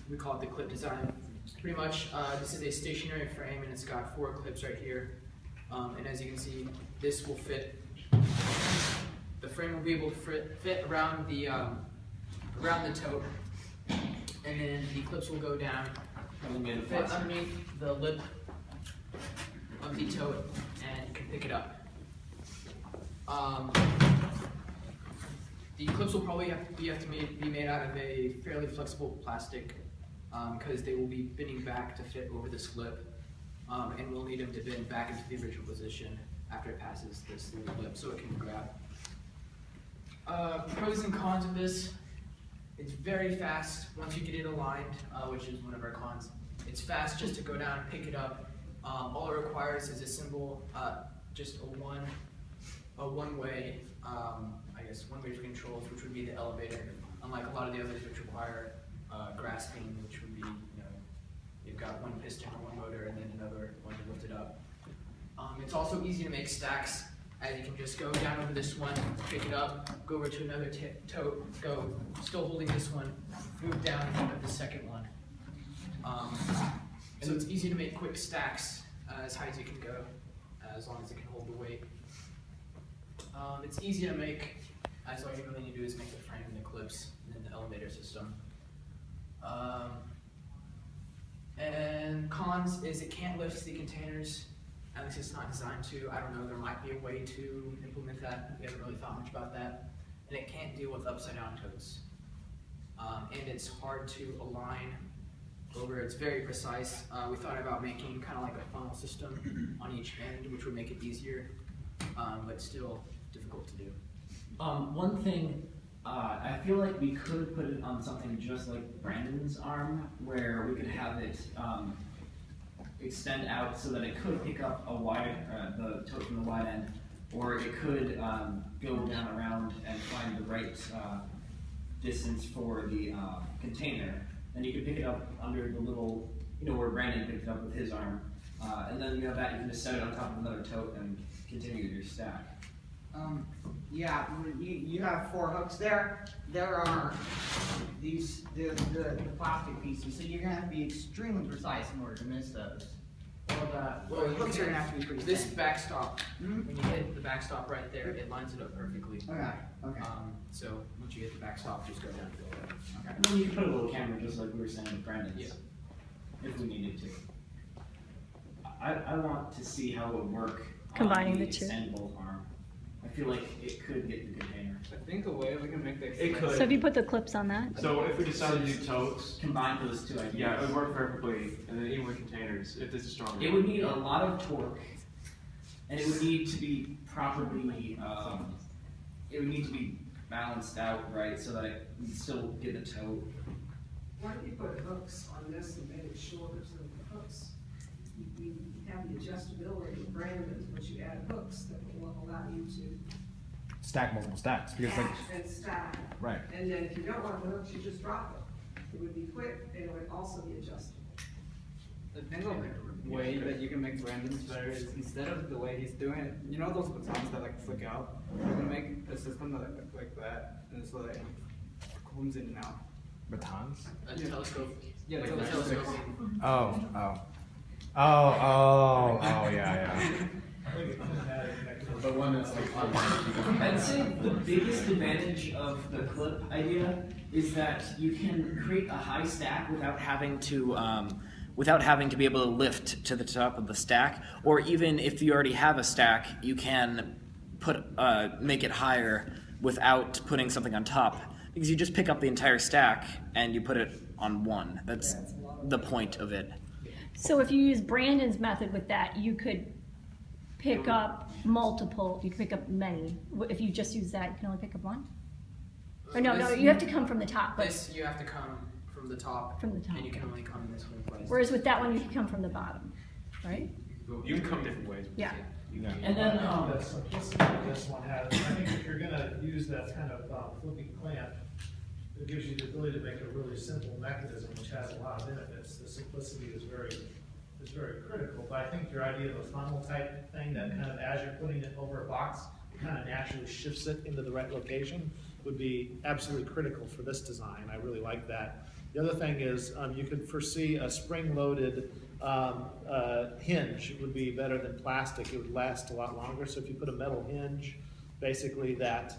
we call it the clip design. Pretty much, this is a stationary frame and it's got 4 clips right here. And as you can see, this will fit. The frame will be able to fit around the tote, and then the clips will go down and fit underneath the lip of the tote, and you can pick it up. The clips will probably have to be made out of a fairly flexible plastic because they will be bending back to fit over this lip, and we'll need them to bend back into the original position after it passes this little lip so it can grab. Pros and cons of this: it's very fast once you get it aligned, which is one of our cons. It's fast just to go down and pick it up. All it requires is a simple, just a one-way, I guess, one-way for controls, which would be the elevator. Unlike a lot of the others, which require grasping, which would be, you've got one piston or one motor, and then another one to lift it up. It's also easy to make stacks, as you can just go down over this one, pick it up, go over to another tote, go still holding this one, move down and pick up the second one. So it's easy to make quick stacks as high as you can go, as long as it can hold the weight. It's easy to make, as all you really need to do is make the frame and the clips and then the elevator system. And cons is it can't lift the containers. At least it's not designed to. I don't know, there might be a way to implement that. We haven't really thought much about that. And it can't deal with upside down totes. And it's hard to align over. It's very precise. We thought about making kind of like a funnel system on each end, which would make it easier, but still difficult to do. One thing, I feel like we could put it on something just like Brandon's arm, where we could have it extend out so that it could pick up a the tote from the wide end, or it could go down around and find the right distance for the container. And you could pick it up under the little, where Brandon picked it up with his arm. And then you have that, you can just set it on top of another tote and continue your stack. Yeah, you have 4 hooks there. There are these the plastic pieces, so you're gonna have to be extremely precise in order to miss those. Well, the hooks are gonna have to be pretty. This backstop, when you hit the backstop right there, it lines it up perfectly. Okay. So once you hit the backstop, just go down to the left. Okay. And then you can put a little camera, just like we were saying with Brandon's, if we needed to. I want to see how it would work combining on the two. extendable arm. I feel like it could get the container. I think a way we can make the It could. So if you put the clips on that? So if we decided to do totes, Combine those two ideas. yeah, it would work perfectly, and then even with containers, if this is stronger. It would need a lot of torque, and it would need to be properly, it would need to be balanced out, right, so that it would still get the tote. Why don't you put hooks on this and make it shorter so that the hooks, you have the adjustability of Brandon's, but you add hooks that will allow you to Stack multiple stacks because like, catch and stack. right. And then if you don't want the hooks, you just drop it. It would be quick and it would also be adjustable. I think a way that you can make Brandon's better is instead of the way he's doing it, you know those batons that like flick out? You can make a system that like that, and so that it comes in and out. Batons? A telescope. Yeah, like a a telescope. Yeah. The one that's like I'd say the biggest advantage of the clip idea is that you can create a high stack without having to be able to lift to the top of the stack, or even if you already have a stack, you can make it higher without putting something on top, because you just pick up the entire stack and you put it on one. That's the point of it. So if you use Brandon's method with that, you could pick up multiple, you could pick up many. If you just use that, you can only pick up one? Or no, you have to come from the top. But This, you have to come from the top. From the top. And you can only come in this one place. whereas with that one, you can come from the bottom, right? You can come different ways. Yeah. And then The simplicity this one has, I think if you're gonna use that kind of flipping clamp, it gives you the ability to make a really simple mechanism which has a lot of benefits. The simplicity is very critical, but I think your idea of a funnel type thing that kind of, as you're putting it over a box, it kind of naturally shifts it into the right location would be absolutely critical for this design. I really like that. The other thing is, you could foresee a spring-loaded hinge would be better than plastic. It would last a lot longer. So if you put a metal hinge, basically that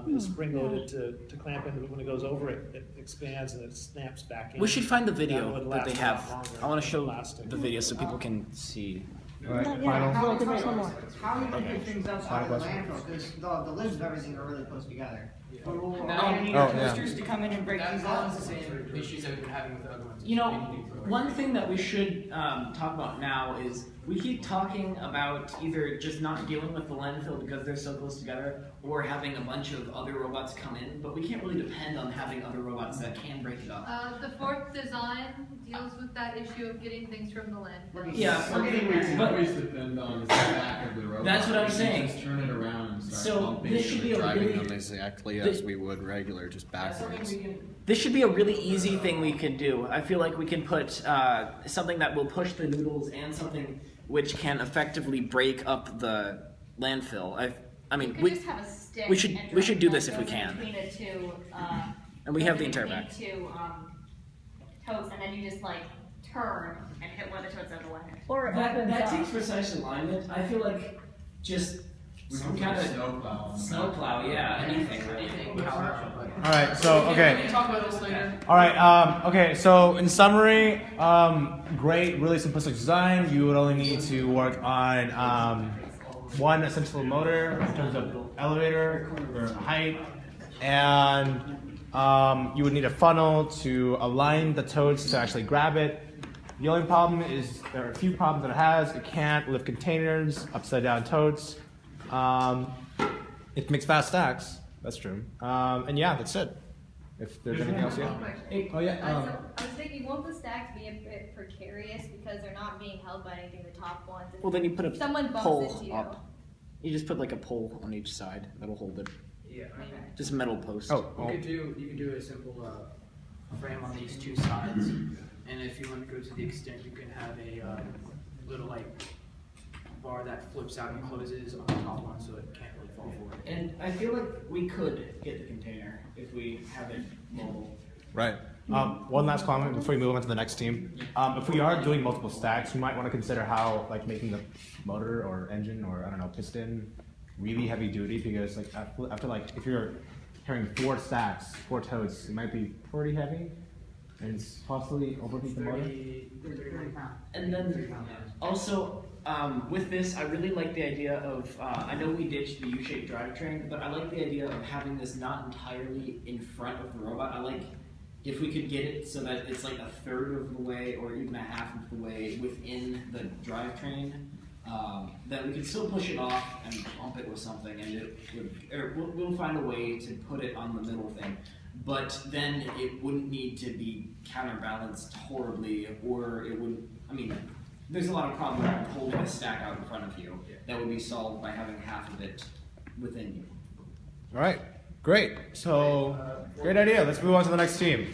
is spring-loaded to clamp in. When it goes over, it expands and it snaps back in. We should find the That video would that they last a have. lot longer I want than to show plastic. the video so people can see. All right, Yeah, final. there's one more. How do you get things outside of the Final landfill? Because the lids of everything are really close together. Now, You need Oh, yeah. toasters to come in and break That these was up. the same issues I've been having with the other ones. You know, one thing that we should talk about now is we keep talking about either just not dealing with the landfill because they're so close together, or having a bunch of other robots come in, but we can't really depend on having other robots that can break it up. The fourth design deals with that issue of getting things from the landfill. Yeah, Something we can always depend on is the back of the robot. That's what I'm We can saying. Just turn it around and start So, pumping this it should and be a driving really- them exactly as we would regular, just backwards. This should be a really easy thing we could do. I feel like we can put something that will push the noodles and something which can effectively break up the landfill. I mean, You could we just have a stick. we should- and we should do this goes if we can. Between the two, and we have the goes entire between back. two totes, and then you just like turn and hit one of the totes out of the way. Or it That, opens that up. takes precise alignment. I feel like just some kind of snowplow. snowplow, yeah, anything. All right, so We okay. can talk about this later. All right. Okay. So in summary, great, really simplistic design. You would only need to work on one essential motor in terms of elevator or height, and you would need a funnel to align the totes to actually grab it. The only problem is there are a few problems that it has. It can't lift containers, upside down totes. It makes fast stacks. That's true. And yeah, that's it. If there's anything else, yeah. Oh yeah. I was thinking, won't the stacks be a bit precarious because they're not being held by anything, the top ones? Well, then you put If someone a bumps pole into you. up. You just put like a pole on each side that'll hold it. Yeah. Just a metal post. Oh. You could do a simple frame on these two sides, and if you want to go to the extent, you can have a little like bar that flips out and closes on the top one, so it can't really fall forward. And I feel like we could get the container if we have it mobile. Right. One last comment before we move on to the next team. If we are doing multiple stacks, we might want to consider how like making the motor or engine or I don't know piston really heavy duty, because like after like if you're carrying 4 stacks, 4 totes, it might be pretty heavy and it's possibly overheat the motor. And then also with this, I really like the idea of I know we ditched the U-shaped drivetrain, but I like the idea of having this not entirely in front of the robot. I like if we could get it so that it's like a third of the way or even a half of the way within the drivetrain, that we could still push it off and pump it with something, and it would, or we'll find a way to put it on the middle thing. But then it wouldn't need to be counterbalanced horribly, or it wouldn't, I mean, there's a lot of problems with holding a stack out in front of you that would be solved by having half of it within you. All right. Great. So great idea. Let's move on to the next team.